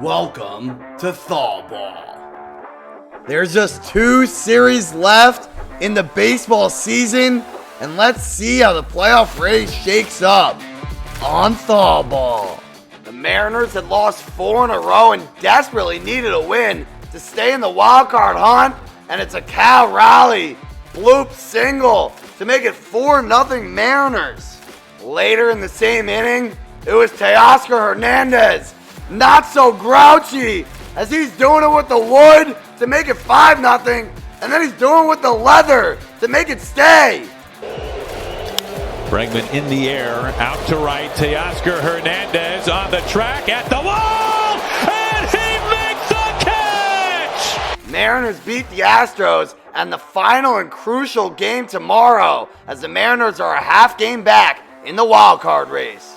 Welcome to ThawBall. There's just 2 series left in the baseball season, and let's see how the playoff race shakes up on ThawBall. The Mariners had lost 4 in a row and desperately needed a win to stay in the wild card hunt, and it's a Cal Raleigh bloop single to make it 4-0 Mariners. Later in the same inning, it was Teoscar Hernandez, not so grouchy, as he's doing it with the wood to make it 5-0, and then he's doing it with the leather to make it stay. Bregman in the air, out to right, Teoscar Hernandez on the track, at the wall, and he makes the catch! Mariners beat the Astros, and the final and crucial game tomorrow, as the Mariners are a half game back in the wild card race.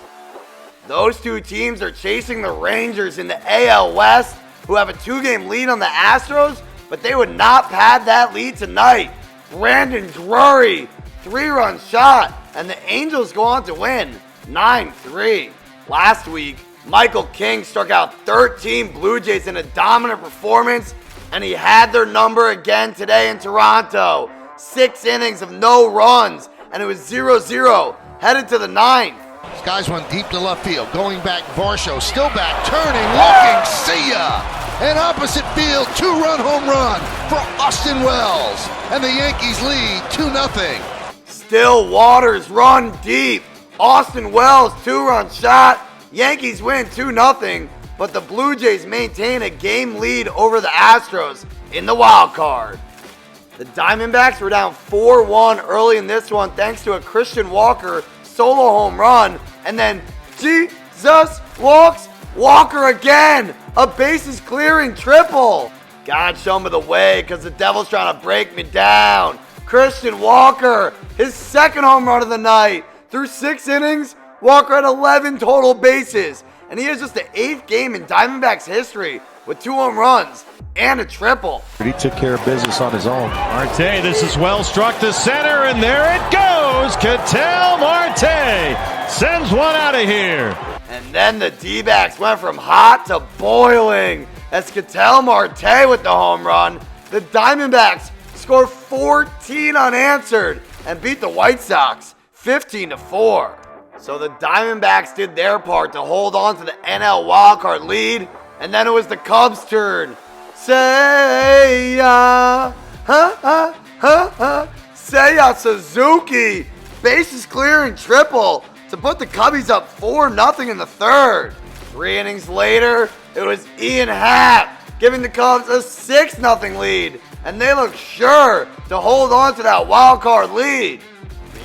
Those 2 teams are chasing the Rangers in the AL West, who have a 2-game lead on the Astros, but they would not pad that lead tonight. Brandon Drury, 3-run shot, and the Angels go on to win 9-3. Last week, Michael King struck out 13 Blue Jays in a dominant performance, and he had their number again today in Toronto. 6 innings of no runs, and it was 0-0 headed to the 9th. This guy's one deep to left field. Going back, Varsho still back, turning, looking, see ya! An opposite field 2-run home run for Austin Wells. And the Yankees lead 2-0. Still Waters run deep. Austin Wells 2-run shot. Yankees win 2-0, but the Blue Jays maintain a game lead over the Astros in the wild card. The Diamondbacks were down 4-1 early in this one thanks to a Christian Walker solo home run, and then Jesus walks Walker again, a bases clearing triple. God show me the way, because the Devil's trying to break me down. Christian Walker, his 2nd home run of the night. Through 6 innings, Walker had 11 total bases, and he has just the 8th game in Diamondbacks history with 2 home runs and a triple. He took care of business on his own. Marte, this is well struck to center, and there it goes! Ketel Marte sends one out of here. And then the D-backs went from hot to boiling as Ketel Marte with the home run. The Diamondbacks scored 14 unanswered and beat the White Sox 15-4. So the Diamondbacks did their part to hold on to the NL wildcard lead, and then it was the Cubs' turn. Seiya, Seiya Suzuki, bases clearing triple to put the Cubbies up 4-0 in the 3rd. 3 innings later, it was Ian Happ giving the Cubs a 6-0 lead, and they look sure to hold on to that wild card lead.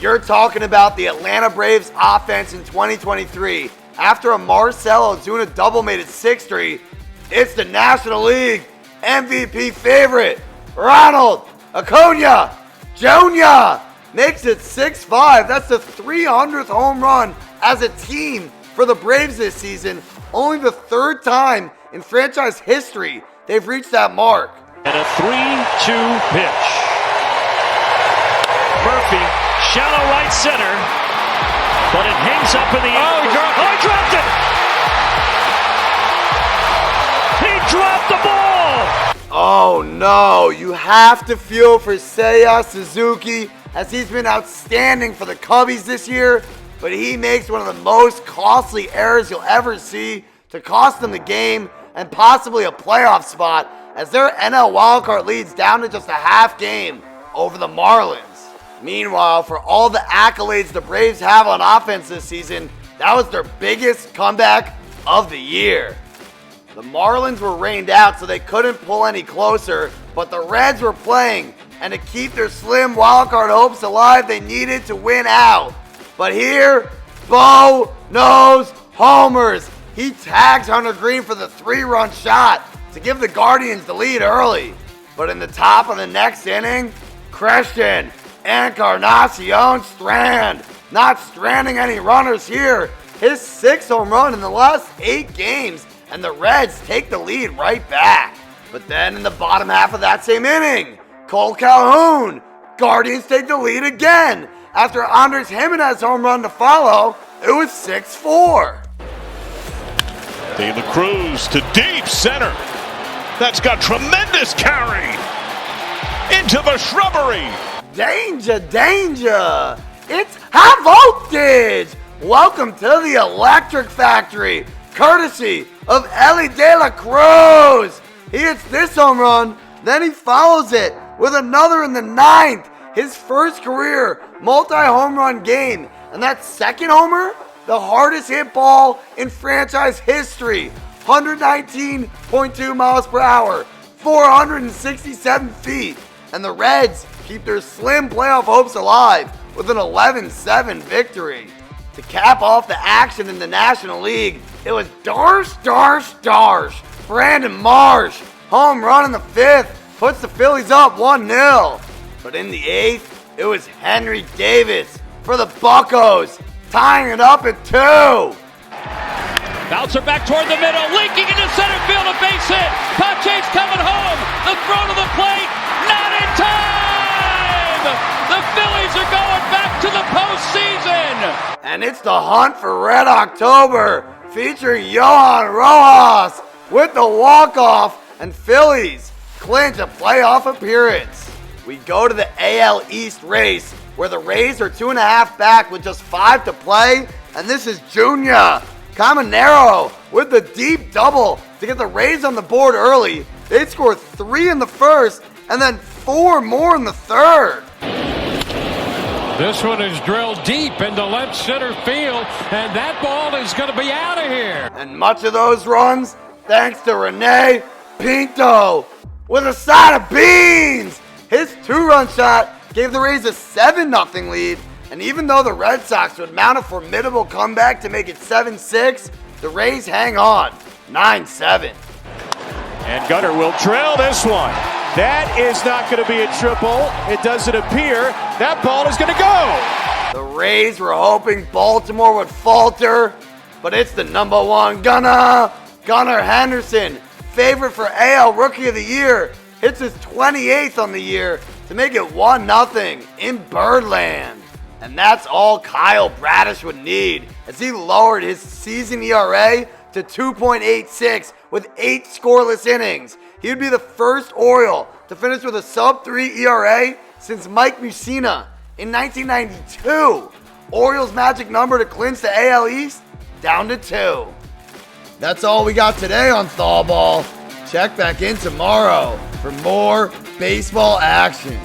You're talking about the Atlanta Braves offense in 2023. After a Marcell Ozuna double made it 6-3, it's the National League MVP favorite, Ronald Acuna Jr. makes it 6-5. That's the 300th home run as a team for the Braves this season. Only the 3rd time in franchise history they've reached that mark. And a 3-2 pitch. Murphy, shallow right center, but it hangs up in the air. Oh, he dropped it! He dropped the ball! Oh no, you have to feel for Seiya Suzuki, as he's been outstanding for the Cubbies this year, but he makes one of the most costly errors you'll ever see to cost them the game and possibly a playoff spot, as their NL wildcard leads down to just a half game over the Marlins. Meanwhile, for all the accolades the Braves have on offense this season, that was their biggest comeback of the year. The Marlins were rained out, so they couldn't pull any closer, but the Reds were playing, and to keep their slim wildcard hopes alive, they needed to win out. But here, Bo knows homers. He tags Hunter Green for the 3-run shot to give the Guardians the lead early. But in the top of the next inning, Christian Encarnacion Strand, not stranding any runners here. His 6th home run in the last 8 games, and the Reds take the lead right back. But then in the bottom half of that same inning, Cole Calhoun, Guardians take the lead again. After Andres Jimenez home run to follow, it was 6-4. De La Cruz to deep center. That's got tremendous carry into the shrubbery. Danger, danger! It's high voltage! Welcome to the Electric Factory, courtesy of Ellie De La Cruz. He hits this home run, then he follows it with another in the 9th. His first career multi-home run game, and that second homer, the hardest hit ball in franchise history. 119.2 miles per hour, 467 feet, and the Reds keep their slim playoff hopes alive with an 11-7 victory. To cap off the action in the National League, it was Darsh, Brandon Marsh, home run in the 5th, puts the Phillies up 1-0. But in the 8th, it was Henry Davis for the Buccos, tying it up at 2. Bouncer back toward the middle, linking into center field, a base hit. Pache's coming home. The throw to the plate, not in time. The Phillies are going back to the postseason. And it's the hunt for Red October, featuring Johan Rojas with the walk-off, and Phillies clinch a playoff appearance. We go to the AL East race, where the Rays are 2.5 back with just 5 to play, and this is Junior Caminero with the deep double to get the Rays on the board early. They score 3 in the first and then 4 more in the 3rd. This one is drilled deep into left center field, and that ball is going to be out of here. And much of those runs thanks to Rene Pinto with a side of beans. His 2-run shot gave the Rays a 7-0 lead. And even though the Red Sox would mount a formidable comeback to make it 7-6, the Rays hang on, 9-7. And Gunnar will drill this one. That is not going to be a triple. It doesn't appear. That ball is going to go. The Rays were hoping Baltimore would falter, but it's the number 1 Gunnar Henderson, favorite for AL Rookie of the Year, hits his 28th on the year to make it 1-0 in Birdland. And that's all Kyle Bradish would need, as he lowered his season ERA to 2.86 with 8 scoreless innings. He would be the first Oriole to finish with a sub-3 ERA since Mike Mussina in 1992. Orioles' magic number to clinch the AL East down to 2. That's all we got today on ThawBall. Check back in tomorrow for more baseball action.